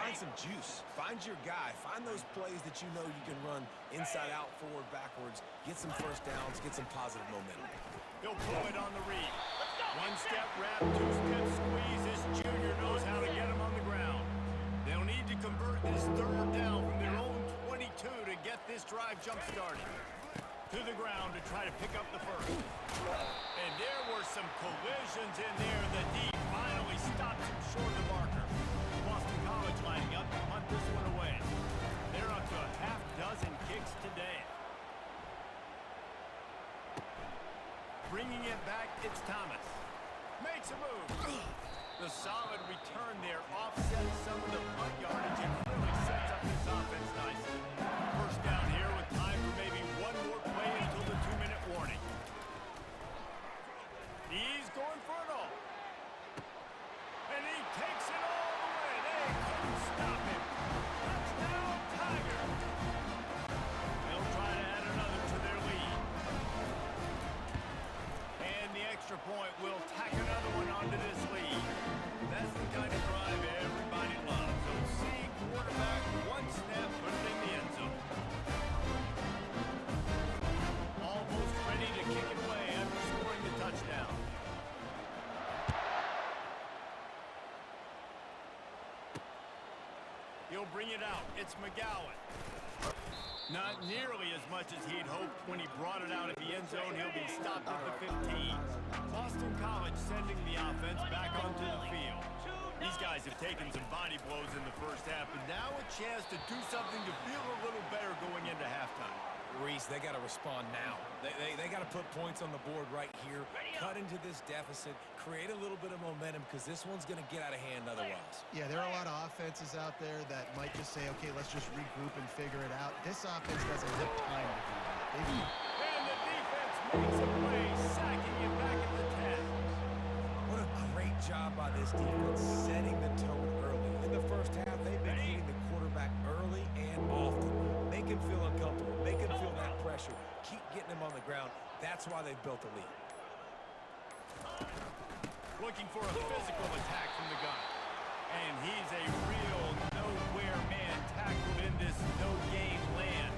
find some juice. Find your guy. Find those plays that you know you can run inside out, forward, backwards. Get some first downs. Get some positive momentum. He'll pull it on the read. One-step wrap, two-step squeeze. This junior knows how to get him on the ground. They'll need to convert this third down from their own 22 to get this drive jump-started. To the ground to try to pick up the first. And there were some collisions in there. The D finally stops him short of the marker. Boston College lining up to punt this one away. They're up to a half dozen kicks today. Bringing it back, it's Thomas. Makes a move. The solid return there offsets some of the punt yardage and really sets up this offense nicely. First down here with time for maybe one more play until the 2-minute warning. He's going for it all. And he takes it all the way. They couldn't stop him. Touchdown, Tigers. They'll try to add another to their lead. And the extra point will tack another one onto this lead. That's the kind of drive everybody loves. So see quarterback, one snap, put it in the end zone. Almost ready to kick it away after scoring the touchdown. He'll bring it out. It's McGowan. Not nearly as much as he'd hoped when he brought it out at the end zone. He'll be stopped at the 15. Boston College sending the offense back onto the field. These guys have taken some body blows in the first half, and now a chance to do something to feel a little better going into halftime. Reese, they got to respond now. They got to put points on the board right here, cut into this deficit, create a little bit of momentum, because this one's going to get out of hand otherwise. Yeah, there are a lot of offenses out there that might just say, okay, let's just regroup and figure it out. This offense doesn't have time to do that. And the defense makes a play, sacking him back at the 10. What a great job by this defense, setting the tone early. In the first half, they've been hitting the quarterback early and often. Make him feel uncomfortable. Make him feel that pressure. Keep getting him on the ground. That's why they've built a lead. Looking for a physical attack from the gun. And he's a real nowhere man tackled in this no-game land.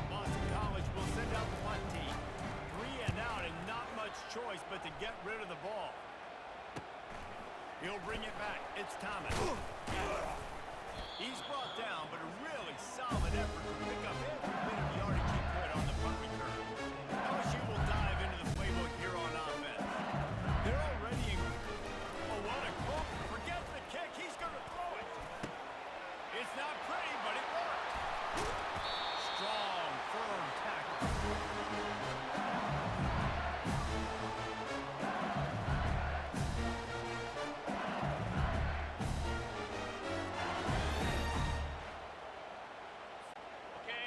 Boston College will send out the punt team. 3 and out and not much choice but to get rid of the ball. He'll bring it back. It's Thomas. He's brought down, but a really solid effort to pick up every bit of yardage he could on the punt return. LSU will dive into the playbook here on offense. They're already in... Oh, what a call. Forget the kick. He's going to throw it. It's not pretty, but it worked. Strong, firm tackle.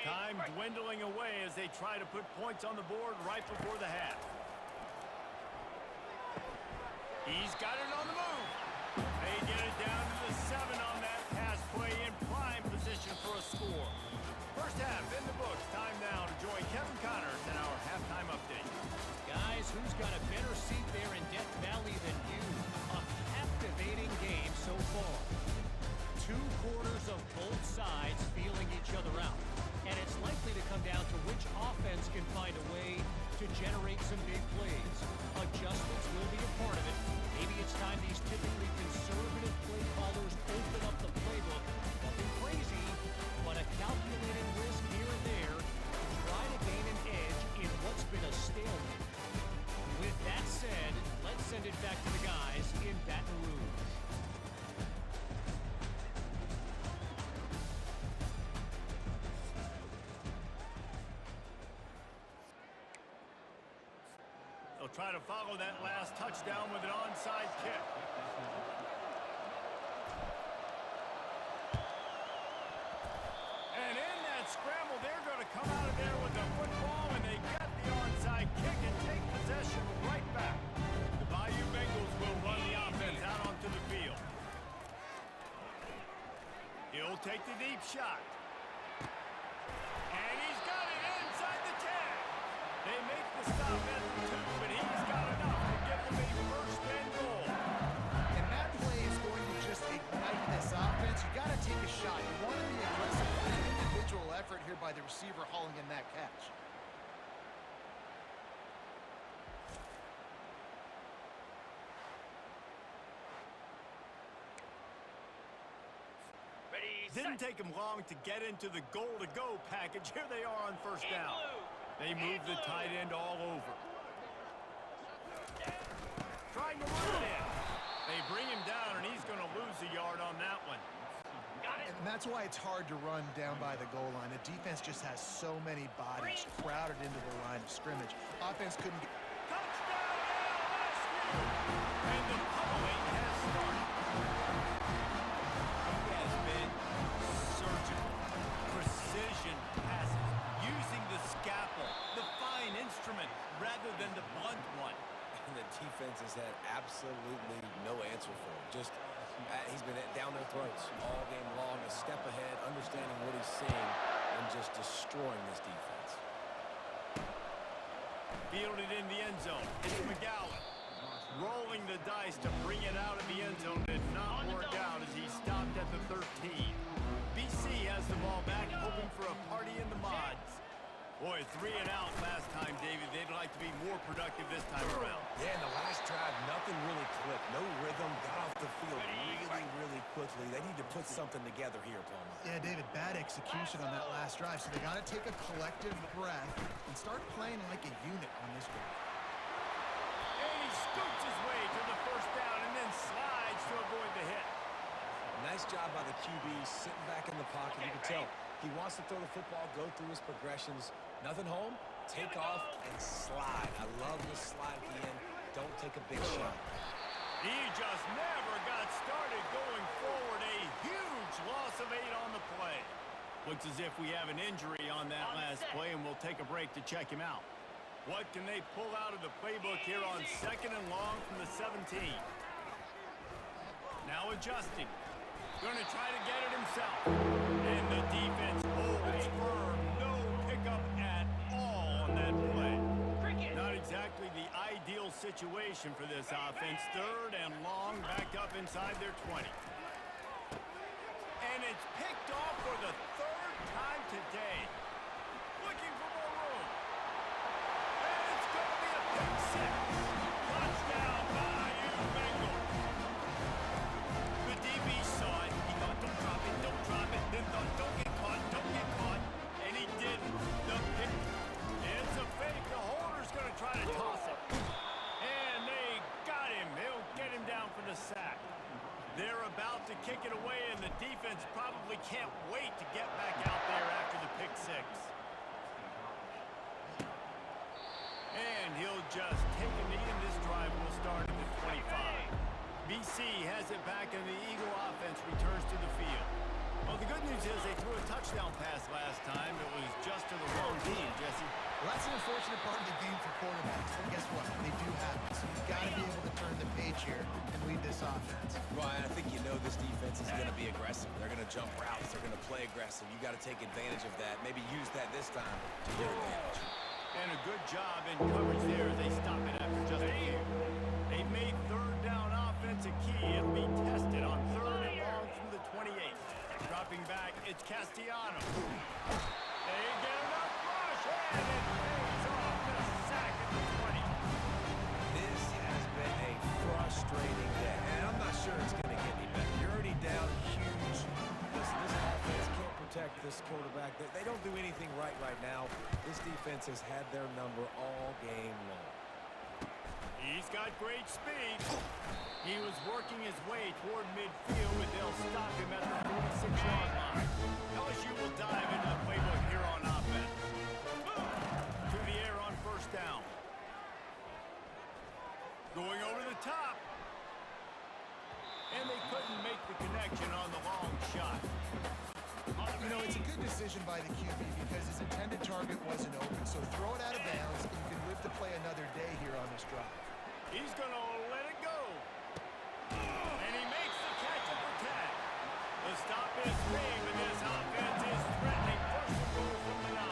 Time dwindling away as they try to put points on the board right before the half. He's got it on the move. They get it down to the 7 on that pass play in prime position for a score. First half in the books. Time now to join Kevin Connors in our halftime update. Guys, who's got a better seat there in Death Valley than you? A captivating game so far. 2 quarters of both sides feeling each other out. And it's likely to come down to which offense can find a way to generate some big plays. Adjustments will be a part of it. Maybe it's time these typically conservative play callers open up the playbook. Nothing crazy, but a calculated risk here and there to try to gain an edge in what's been a stalemate. With that said, let's send it back to the guys in Baton Rouge. They'll try to follow that last touchdown with an onside kick. And in that scramble, they're going to come out of there with the football, and they get the onside kick and take possession right back. The Bayou Bengals will run the offense out onto the field. He'll take the deep shot. And he's got it inside the 10. They make the stop at the 2, but he's got enough to give them a first and goal. And that play is going to just ignite this offense. You got to take a shot by the receiver hauling in that catch. Didn't take them long to get into the goal-to-go package. Here they are on first down. They move the tight end all over. Trying to run it in. They bring him down, and he's going to lose a yard on that one. And that's why it's hard to run down by the goal line. The defense just has so many bodies crowded into the line of scrimmage. Offense couldn't get... Touchdown, LSU! And the pummeling has started. He has been surgical. Precision passes. Using the scalpel, the fine instrument, rather than the blunt one. And the defense has had absolutely no answer for him. Just, he's been down their throats all game long, a step ahead, understanding what he's seeing, and just destroying this defense. Fielded in the end zone. It's McGowan. Rolling the dice to bring it out of the end zone. Did not work out as he stopped at the 13. BC has the ball back, hoping for a party in the mods. Boy, 3 and out last time, David. They'd like to be more productive this time around. Yeah, in the last drive, nothing really clicked. No rhythm, got off the field really quickly. They need to put something together here, Palmer. Yeah, David, bad execution on that last drive, so they got to take a collective breath and start playing like a unit on this one. And he scoots his way to the first down and then slides to avoid the hit. Nice job by the QB, sitting back in the pocket. You can tell he wants to throw the football, go through his progressions. Nothing home, take off and slide. I love the slide at the end. Don't take a big shot. He just never got started going forward. A huge loss of 8 on the play. Looks as if we have an injury on that last play, and we'll take a break to check him out. What can they pull out of the playbook here on 2nd and long from the 17? Now adjusting. Going to try to get it himself. And the defense holds firm. No pickup at all on that play. Not exactly the ideal situation for this offense. 3rd and long, back up inside their 20. And it's picked off for the 3rd time today. Looking for more room. And it's going to be a pick 6. Touchdown by you, Bengals. The DB saw it. He thought, don't drop it, don't drop it. Then thought, don't get caught, don't get caught. And he didn't. The pick. It's a fake. The holder's going to try to toss it. And they got him. They'll get him down for the sack. They're about to kick it away, and the defense probably can't wait to get back out there after the pick 6. And he'll just take a knee, and this drive will start at the 25. BC has it back, and the Eagle offense returns to the field. Well, the good news is they threw a touchdown pass last time. It was just to the wrong team, Jesse. Well, that's an unfortunate part of the game for quarterbacks. But guess what? They do have it. So you've got to be able to turn the page here and lead this offense. Ryan, I think you know this defense is going to be aggressive. They're going to jump routes. They're going to play aggressive. You got to take advantage of that. Maybe use that this time to your advantage. And a good job in coverage there as they stop it after just a few. They've made 3rd down offense a key. It'll be tested on 3rd and long from the 28. Dropping back, it's Castellanos. They get enough rush, and it pays off the sack at the 20. This has been a frustrating day, and I'm not sure it's going to get any better. You're already down huge. Listen, this offense can't protect this quarterback. They don't do anything right now. This defense has had their number all game long. He's got great speed. He was working his way toward midfield, and they'll stop him at the 46-yard line. LSU will dive into the playbook here on offense. To the air on 1st down. Going over the top. And they couldn't make the connection on the long shot. You know, it's a good decision by the QB because his intended target wasn't open. So throw it out of bounds, and you can live to play another day here on this drive. He's going to let it go. And he makes the catch at the 10. The stop is made, but this offense is threatening. 1st and goal from the 9.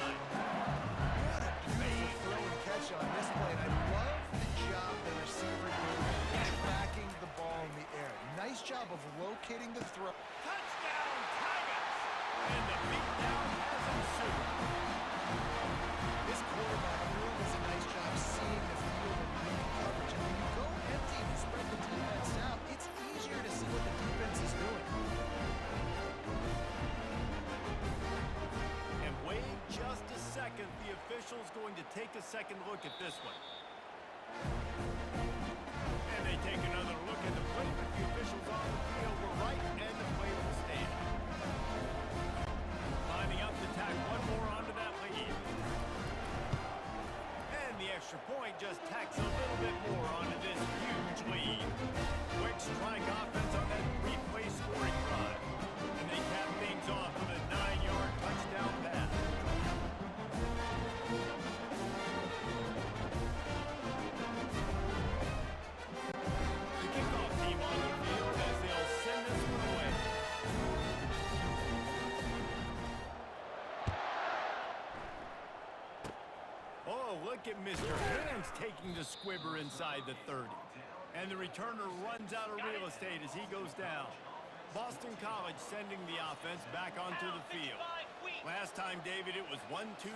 What a beautiful throw and catch on this play. And I love the job the receiver did tracking the ball in the air. Nice job of locating the throw. Touchdown, Tigers! And the beatdown has ensued. This quarterback really does a nice job seeing the field and reading coverage. And when you go empty and you spread the defense out, it's easier to see what the defense is doing. And wait just a second. The official's going to take a second look at this one. And they take another look at the play, but the officials on the field were right, and the play will stand. Lining up to tack one more onto that lead. And the extra point just tacks a little bit more onto this huge lead. Quick strike offense on that three-play scoring drive. And they cap things off with a 9-yard touchdown pass. The kickoff team on the field as they'll send this one away. Oh, look at Mr. Hands taking the squibber inside the 30. And the returner runs out of real estate as he goes down. Boston College sending the offense back onto the field. Last time, David, it was 1-2-3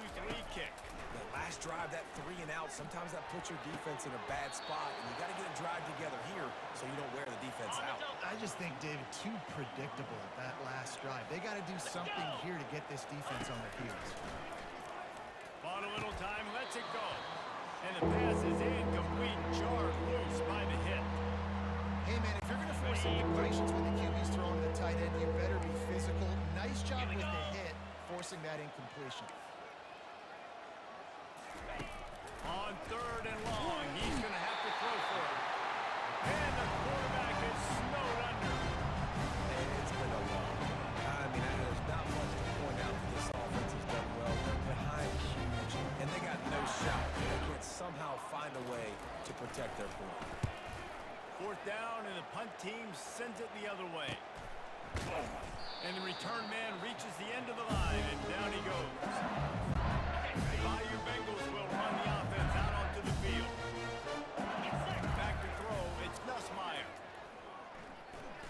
kick. The last drive, that 3 and out, sometimes that puts your defense in a bad spot, and you got to get a drive together here so you don't wear the defense out. I just think, David, too predictable at that last drive. They got to do something here to get this defense on their heels. Bought a little time, lets it go. And the pass is incomplete, jarred loose by the hit. Hey, man, if you're going to force incompletions when the QB's throwing to the tight end, you better be physical. Nice job with the hit, forcing that incompletion. On 3rd and long, he's going to have to throw for it. And the quarterback is snowed under. And it's been a long day. I mean, there's not much to point out that this offense has done well. They're behind huge, and they got no shot. They can't somehow find a way to protect their point. 4th down, and the punt team sends it the other way. And the return man reaches the end of the line, and down he goes. The Bayou Bengals will run the offense out onto the field. Back to throw, it's Nussmeier.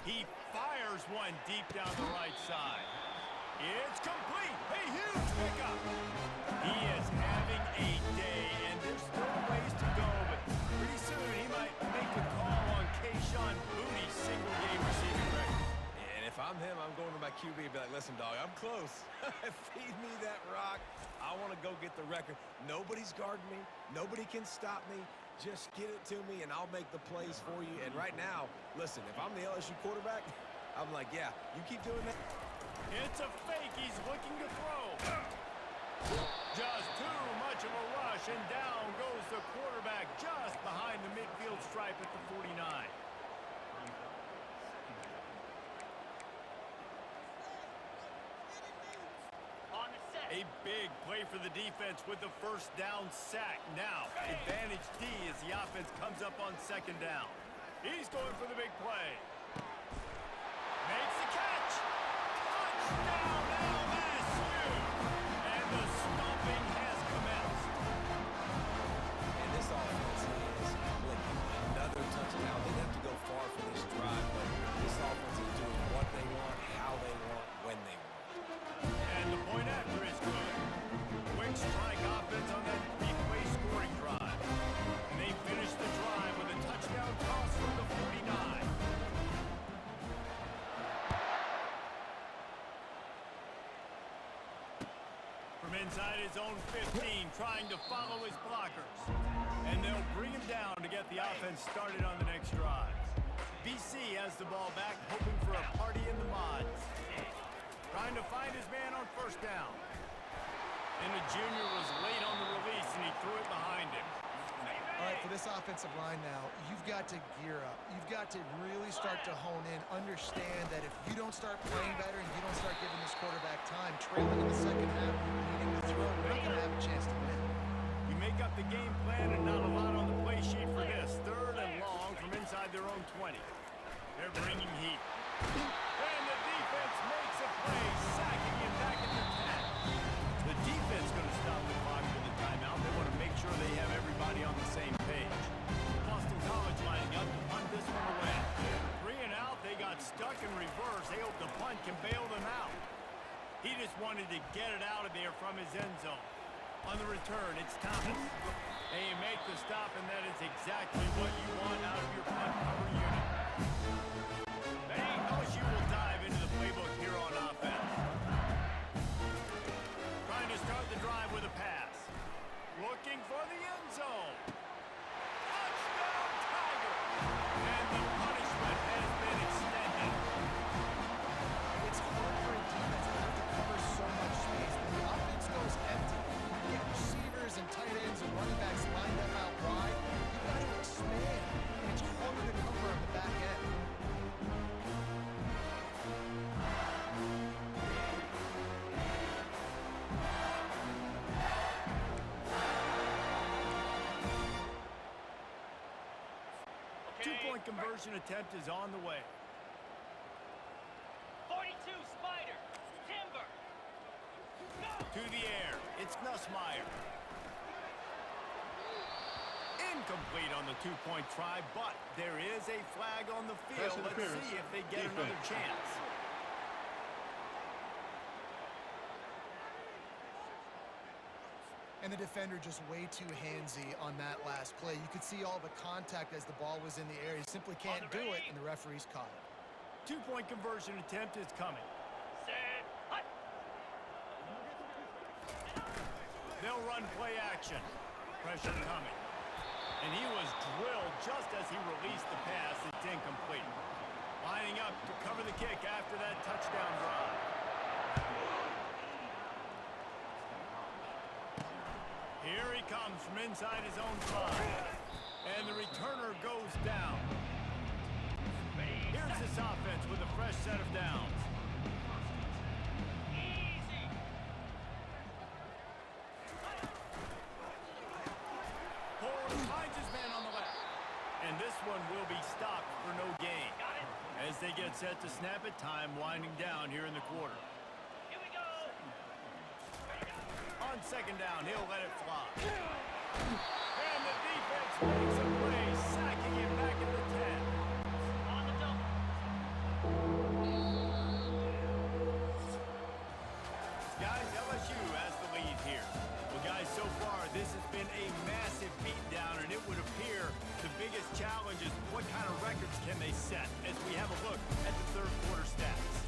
He fires one deep down the right side. It's complete. A huge pickup. He is having a day, and there's still ways to go, but pretty soon he might make a call on Kayshon Bouttie's single-game receiving record. And if I'm him, I'm going to my QB and be like, listen, dog, I'm close. Feed me that rock. I want to go get the record. Nobody's guarding me. Nobody can stop me. Just get it to me, and I'll make the plays for you. And right now, listen, if I'm the LSU quarterback, I'm like, yeah, you keep doing that. It's a fake. He's looking to throw. Just too much of a rush, and down goes the quarterback just behind the midfield stripe at the 49. A big play for the defense with the 1st down sack. Now, advantage D as the offense comes up on 2nd down. He's going for the big play. Makes the catch. Touchdown, LSU. And the stomping has commenced. And this offense is clicking. Another touchdown. They didn't have to go far for this drive, but this offense is doing what they want, how they want, when they want. And the point after is good. Quick strike offense on that three-play scoring drive. And they finish the drive with a touchdown toss from the 49. From inside his own 15, trying to follow his blockers. And they'll bring him down to get the offense started on the next drive. BC has the ball back, hoping for a party in the mods. Trying to find his man on 1st down. And the junior was late on the release, and he threw it behind him. All right, for this offensive line now, you've got to gear up. You've got to really start to hone in, understand that if you don't start playing better and you don't start giving this quarterback time, trailing in the 2nd half, needing to throw, we're not going to have a chance to win. You make up the game plan and not a lot on the play sheet for this. 3rd and long from inside their own 20. They're bringing heat. And the defense makes a play, sacking him back at the 10. The defense going to stop the clock with the timeout. They want to make sure they have everybody on the same page. Boston College lining up to punt this one away. 3 and out, they got stuck in reverse. They hope the punt can bail them out. He just wanted to get it out of there from his end zone. On the return, it's Thomas. They make the stop, and that is exactly what you want out of your punt cover unit. LSU will dive into the playbook here on offense. Trying to start the drive with a pass. Looking for the end zone. Touchdown, Tiger! And the punishment has been extended. It's hard for a defense to have to cover so much space. When the offense goes empty, you get receivers and tight ends and running backs lined up out wide. You've got to expand, and it's harder to cover on the back end. Two-point conversion attempt is on the way. 42 Spider. Timber. To the air. It's Nussmeier. Incomplete on the two-point try, but there is a flag on the field. Let's see if they get another chance. And the defender just way too handsy on that last play. You could see all the contact as the ball was in the air. He simply can't do it, and the referee's caught it. Two-point conversion attempt is coming. Set. Hut. They'll run play action. Pressure coming. And he was drilled just as he released the pass. It's incomplete. Lining up to cover the kick after that touchdown drive. Here he comes from inside his own 5. And the returner goes down. Here's this offense with a fresh set of downs. Easy. Ford finds his man on the left. And this one will be stopped for no gain. Got it. As they get set to snap it, time winding down here in the quarter. Here we go. On second down, he'll let it fly. And the defense makes a play, sacking him back at the 10. On the double. Guys, LSU has the lead here. Well, guys, so far, this has been a massive beatdown, and it would appear the biggest challenge is what kind of records can they set as we have a look at the third quarter stats.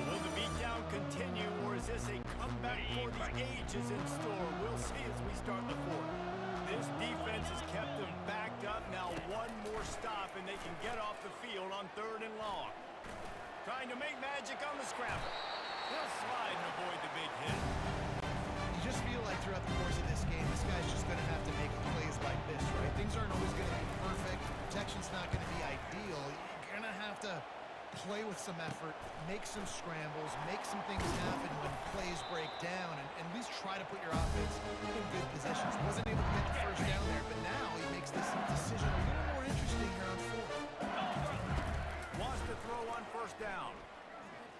Will the beatdown continue, or is this a comeback for the ages in store? We'll see as we start the fourth. This defense has kept them backed up. Now one more stop, and they can get off the field on 3rd and long. Trying to make magic on the scramble. He'll slide and avoid the big hit. You just feel like throughout the course of this game, this guy's just going to have to make plays like this, right? Things aren't always going to be perfect. Protection's not going to be ideal. You're going to have to play with some effort, make some scrambles, make some things happen when plays break down, and at least try to put your offense in good positions. Wasn't able to get the first down there, but now he makes this decision a little more interesting here on 4th. Wants to throw on first down.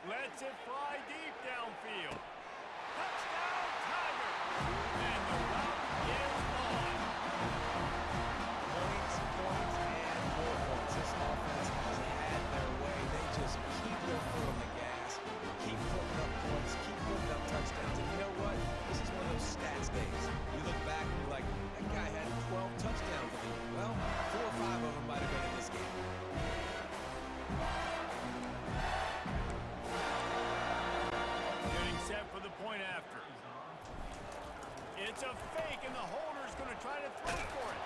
Lets it fly deep downfield. Touchdown, Tiger! And the route is on. Points, and more points. This offense has had their way. They just keep their foot on the gas, keep putting up points, keep putting up touchdowns. And you know what? This is one of those stats days. You look back and you're like, that guy had 12 touchdowns. Well, 4 or 5 of them might have been in this game. Getting set for the point after. It's a fake, and the holder's going to try to throw for it.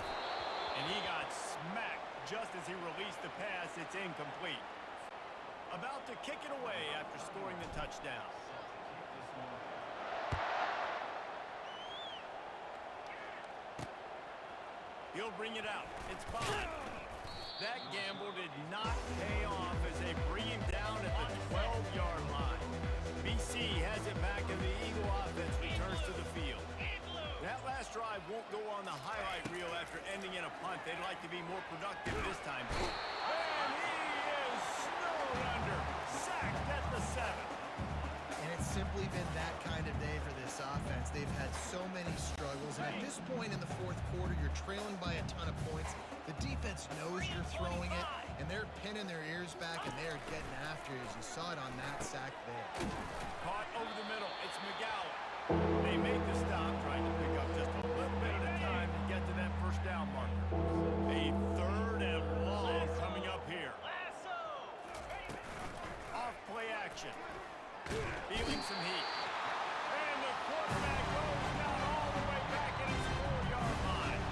And he got smacked just as he released the pass. It's incomplete. About to kick it away after scoring the touchdown. He'll bring it out. It's Bond. That gamble did not pay off as they bring him down at the 12-yard line. BC has it back, and the Eagle offense returns to the field. That last drive won't go on the highlight reel after ending in a punt. They'd like to be more productive this time. And he is snowed under. Sacked at the 7. And it's simply been that kind of day for this offense. They've had so many struggles, and at this point in the 4th quarter, you're trailing by a ton of points. The defense knows you're throwing it. and they're pinning their ears back, and they're getting after it, as you saw it on that sack there. Caught over the middle. It's McGowan. They make the stop, trying to pick up just a little bit at a time to get to that first down marker. A 3rd and long coming up here. Lasso. Off play action. Feeling some heat. And the quarterback goes down all the way back at his 4-yard line.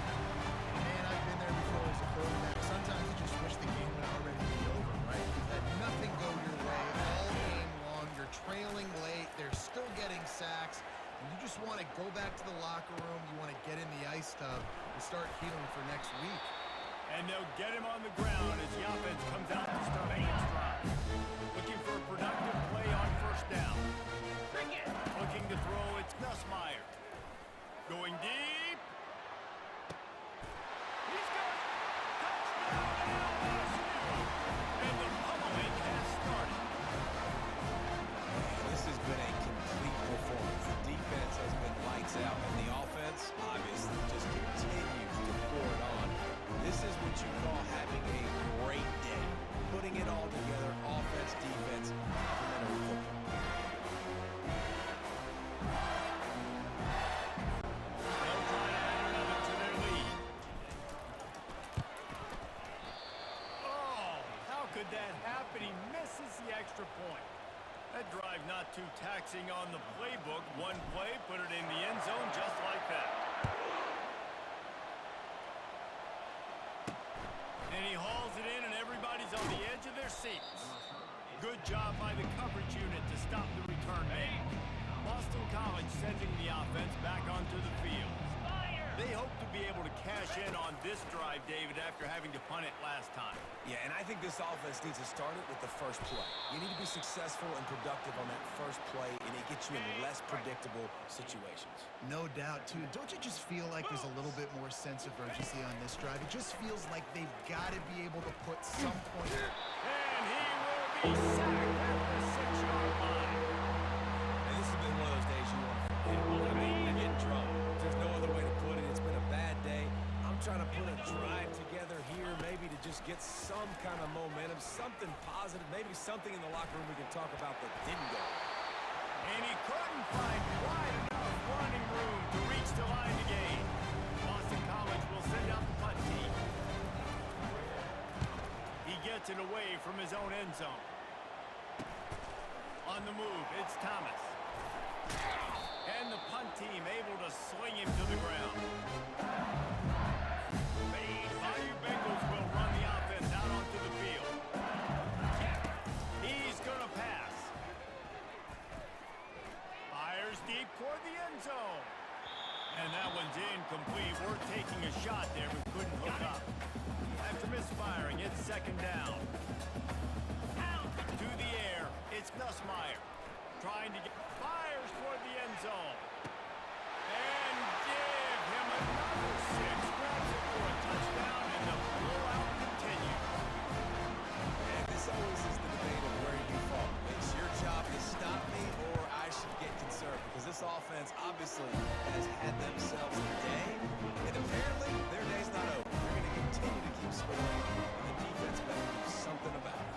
Man, I've been there before as a quarterback. Sometimes you just wish the game would already be over, right? You've had nothing go your way all game long. You're trailing late. They're still getting sacks. And you just want to go back to the locker room. You want to get in the ice tub and start healing for next week. And they'll get him on the ground as the offense comes out to start the next drive. Looking for a productive play on first down. Looking to throw, it's Nussmeier. Going deep. He's got it. Touchdown, LSU. And the pummeling has started. This has been a complete performance. The defense has been lights out, and the offense obviously just continues to pour it on. This is what you call having a great day. Putting it all together, offense, defense, complementary football. They'll try to add another to their lead. Oh, how could that happen? He misses the extra point. That drive not too taxing on the playbook. One play, put it in the end zone just like that. And he hauls it in, and everybody's on the edge of their seats. Good job by the coverage unit to stop the return man. Boston College sending the offense back onto the field. They hope to be able to cash in on this drive, David, after having to punt it last time. Yeah, and I think this offense needs to start it with the first play. You need to be successful and productive on that first play, and it gets you in less predictable situations. No doubt, too. Don't you just feel like there's a little bit more sense of urgency on this drive? It just feels like they've got to be able to put some point. And he will be sacked at the 6-yard line. And this has been one of those days you want to forget. I mean, you get in trouble. There's no other way to put it. It's been a bad day. I'm trying to put a drive together here, maybe to just get some kind of momentum, something positive, maybe something in the locker room we can talk about that didn't go. And he couldn't find quite enough running room to reach the line to gain. Boston College will send out the punt team. He gets it away from his own end zone. On the move, it's Thomas. And the punt team able to sling him to the ground. Bayou Bengals will run the offense out onto the field. He's going to pass. Fires deep toward the end zone. And that one's incomplete. We're taking a shot there, but couldn't hook up. After misfiring, it's second down. To the air, it's Nussmeier. Trying to get... Fires toward the end zone. And give him another 6. Grabs it for a touchdown, and the blowout continues. And this always is the debate of where you fall. It's your job to stop me, or I should get concerned, because this offense obviously has had themselves a day, and apparently their day's not over. They're going to continue to keep scoring, and the defense better do something about it.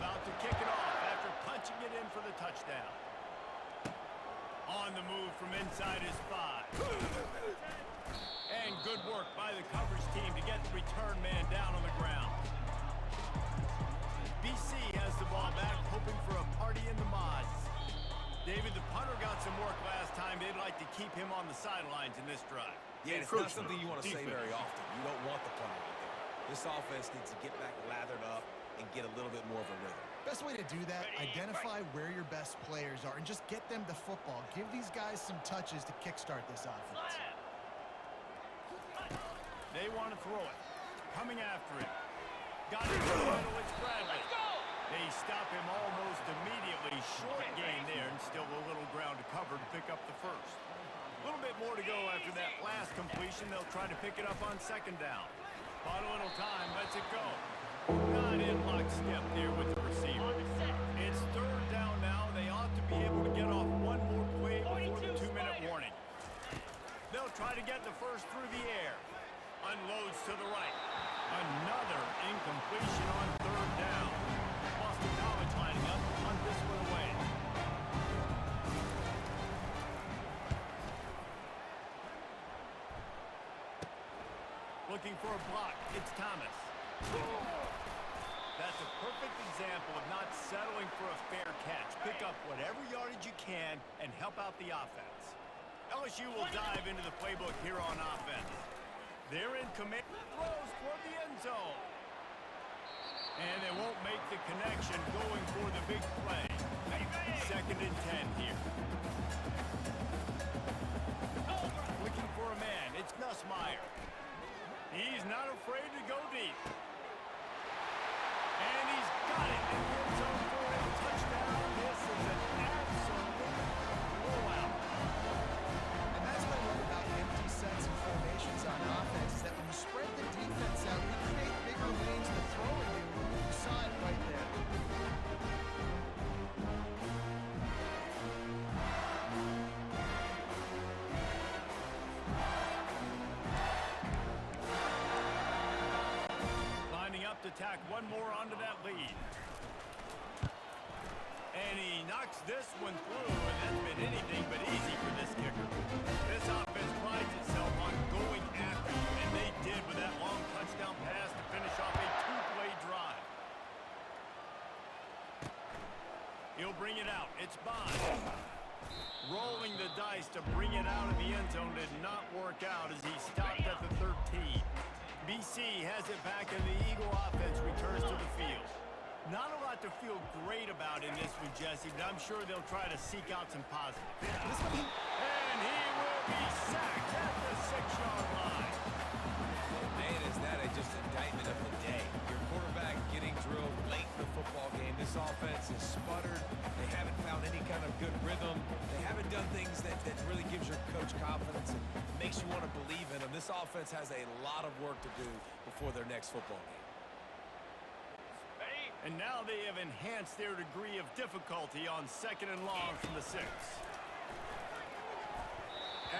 About to kick it off after punching it in for the touchdown. On the move from inside his 5. And good work by the coverage team to get the return man down on the ground. BC has the ball back, hoping for a party in the mods. David, the punter got some work last time. They'd like to keep him on the sidelines in this drive. Yeah, it's not something you want to say very often. You don't want the punter out there. This offense needs to get back lathered up and get a little bit more of a rhythm. Best way to do that, identify where your best players are and just get them the football. Give these guys some touches to kickstart this offense. They want to throw it. Coming after it. Got it in the middle, it's Bradley. They stop him almost immediately. Short gain there, and still a little ground to cover to pick up the first. A little bit more to go after that last completion. They'll try to pick it up on second down. Bought a little time, lets it go. Not in lockstep there with the receiver. It's third down now. They ought to be able to get off one more play before the 2-minute warning. They'll try to get the first through the air. Unloads to the right. Another incompletion on third down. Boston College lining up on this one away. Looking for a block. It's Thomas. That's a perfect example of not settling for a fair catch. Pick up whatever yardage you can and help out the offense. LSU will dive into the playbook here on offense. They're in command. Throws toward the end zone. And they won't make the connection going for the big play. 2nd and 10 here. Looking for a man. It's Nussmeier. He's not afraid to go deep. And he's got it in the end zone for a touchdown. This is an absolute blowout. And that's what I love about empty sets and formations on offense, is that when you spread the defense out, you create bigger lanes to throw at you. You saw it right there. Lining up to tack one more onto that lead. And he knocks this one through, and that's been anything but easy for this kicker. This offense prides itself on going after you, and they did with that long touchdown pass to finish off a two-play drive. He'll bring it out. It's Bond. Rolling the dice to bring it out of the end zone did not work out as he stopped at the 13. BC has it back, and the Eagle offense returns to the field. Not a lot to feel great about in this one, Jesse, but I'm sure they'll try to seek out some positives. And he will be sacked at the 6-yard line. Man, is that just indictment of the day. Your quarterback getting drilled late in the football game. This offense is sputtered. They haven't found any kind of good rhythm. They haven't done things that really gives your coach confidence and makes you want to believe in them. This offense has a lot of work to do before their next football game. And now they have enhanced their degree of difficulty on 2nd and long from the 6.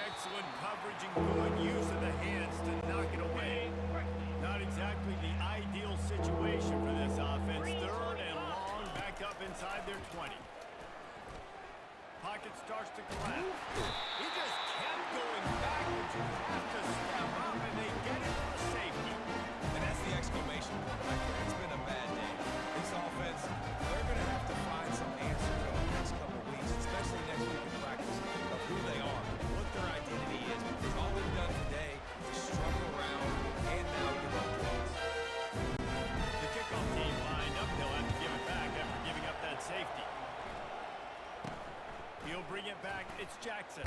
Excellent coverage and good use of the hands to knock it away. Not exactly the ideal situation for this offense. 3rd and long, back up inside their 20. Pocket starts to collapse. He just kept going backwards. You have to step up, and they get it for a safety. And that's the exclamation point right there. It's been a bad day. This offense, they're going to have to find some answers over the next couple of weeks, especially next week in practice, of who they are, what their identity is, because all they've done today is struggle around and now give up points. The kickoff team lined up. They'll have to give it back after giving up that safety. He'll bring it back. It's Jackson.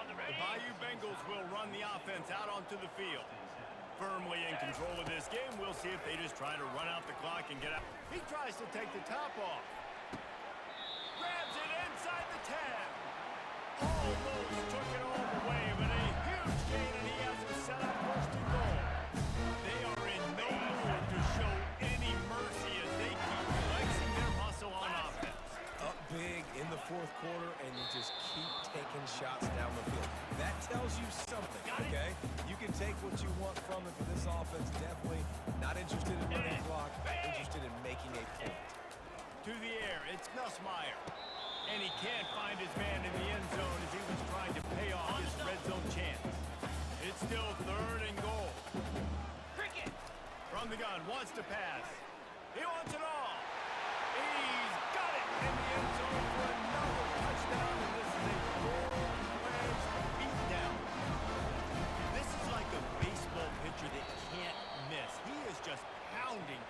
The Bayou Bengals will run the offense out onto the field. Firmly in control of this game. We'll see if they just try to run out the clock and get out. He tries to take the top off. Grabs it inside the 10. Almost took it all the way, but a huge gain, and he has to set up 1st and goal. They are in no mood to show any mercy as they keep flexing their muscle on offense. Up big in the 4th quarter, and you just keep taking shots down the field. That tells you something, okay? You can take what you want from it, but this offense definitely not interested in running clock, interested in making a point. To the air, it's Nussmeier. And he can't find his man in the end zone as he was trying to pay off his red zone chance. It's still 3rd and goal. From the gun, wants to pass. He wants it all. He's got it in the end zone for another touchdown, and this is a full-fledged beatdown. This is like a baseball pitcher that can't miss. He is just pounding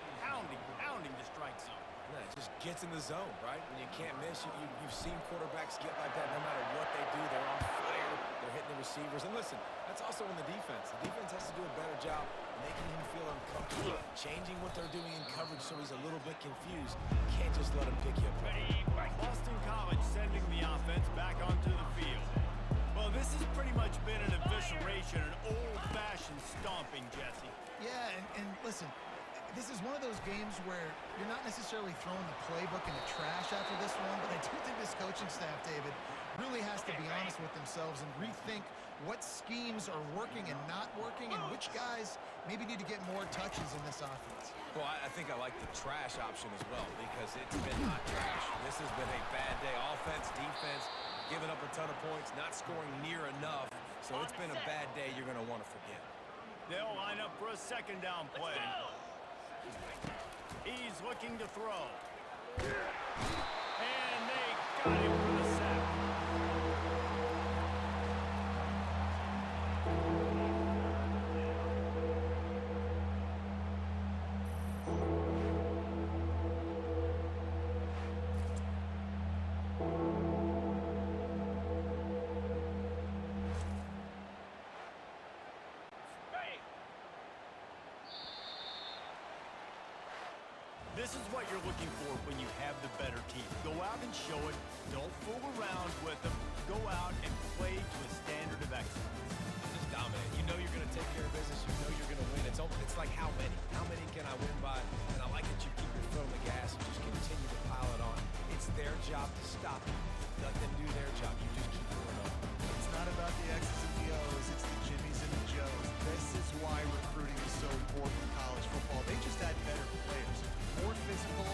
the strike zone. Yeah, it just gets in the zone, right? When you can't miss, you've seen quarterbacks get like that no matter what they do. They're on fire. They're hitting the receivers. And listen, that's also in the defense. The defense has to do a better job making him feel uncomfortable, changing what they're doing in coverage so he's a little bit confused. You can't just let him pick you apart. Boston College sending the offense back onto the field. Well, this has pretty much been an evisceration, an old-fashioned stomping, Jesse. Yeah, and listen, This is one of those games where you're not necessarily throwing the playbook in the trash after this one, but I do think this coaching staff, David, really has to be honest with themselves and rethink what schemes are working and not working and which guys maybe need to get more touches in this offense. Well, I think I like the trash option as well because it's been not trash. This has been a bad day. Offense, defense, giving up a ton of points, not scoring near enough. So it's been a bad day you're going to want to forget. They'll line up for a second down play. He's looking to throw. And they got him for the sack. This is what you're looking for when you have the better team. Go out and show it. Don't fool around with them. Go out and play to a standard of excellence. Just dominate. You know you're going to take care of business. You know you're going to win. It's like how many? How many can I win by? And I like that you keep your foot on the gas and just continue to pile it on. It's their job to stop you.